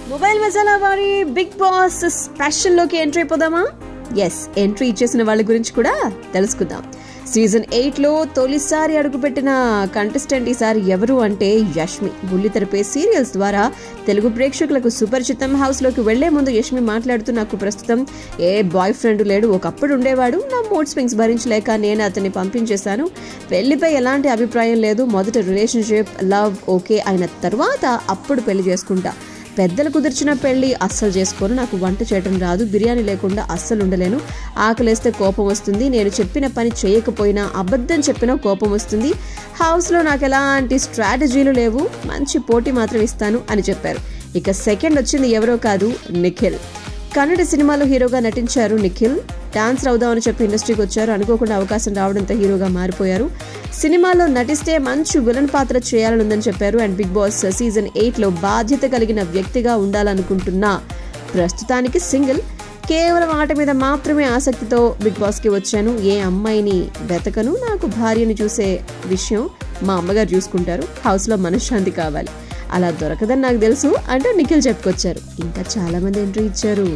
Mobile masala వారి big boss special లోకి entry అయిపోదామా? Yes, entry ఇచ్చేసిన వాళ్ళ గురించి కూడా తెలుసుకుందాం. సీజన్ 8 లో తొలిసారి అడుగుపెట్టిన కంటెస్టెంట్ ఈసారి ఎవరు అంటే యష్మి. బుల్లితెరపై సీరియల్స్ ద్వారా తెలుగు ప్రేక్షకులకు సుపరిచితం. హౌస్ లోకి వెళ్లే ముందు యష్మి మాట్లాడుతూ, నాకు ప్రస్తుతం ఏ బాయ్ ఫ్రెండ్ లేడు, ఒకప్పుడు ఉండేవాడు, నా మూడ్ స్వింగ్స్ భరించలేక నేను అతన్ని పంపించేశాను. పెళ్లిపై ఎలాంటి అభిప్రాయం లేదు, మొదట రిలేషన్షిప్ లవ్ ఓకే అయిన తర్వాత అప్పుడు పెళ్లి చేసుకుంటా. పెద్దలు కుదిర్చిన పెళ్లి అస్సలు చేసుకోను, నాకు వంట చేయడం రాదు, బిర్యానీ లేకుండా అస్సలు ఉండలేను, ఆకలేస్తే కోపం వస్తుంది, నేను చెప్పిన పని చేయకపోయినా అబద్ధం చెప్పినా కోపం వస్తుంది, హౌస్లో నాకు ఎలాంటి స్ట్రాటజీలు లేవు, మంచి పోటీ మాత్రం ఇస్తాను అని చెప్పారు. ఇక సెకండ్ వచ్చింది ఎవరో కాదు, నిఖిల్. కన్నడ సినిమాలో హీరోగా నటించారు నిఖిల్. డాన్సర్ అవుదామని చెప్పి ఇండస్ట్రీకి వచ్చారు. అనుకోకుండా అవకాశం రావడంతో హీరోగా మారిపోయారు. సినిమాలో నటిస్తే మంచి విలన్ పాత్ర చేయాలనుందని చెప్పారు. అండ్ బిగ్ బాస్ సీజన్ 8 లో బాధ్యత కలిగిన వ్యక్తిగా ఉండాలనుకుంటున్నా. ప్రస్తుతానికి సింగిల్, కేవలం ఆట మీద మాత్రమే ఆసక్తితో బిగ్ బాస్ కి వచ్చాను. ఏ అమ్మాయిని వెతకను, నాకు భార్యని చూసే విషయం మా అమ్మగారు చూసుకుంటారు, హౌస్ లో మనశ్శాంతి కావాలి, అలా దొరకదని నాకు తెలుసు అంటూ నిఖిల్ చెప్పుకొచ్చారు. ఇంకా చాలా మంది ఎంట్రీ ఇచ్చారు.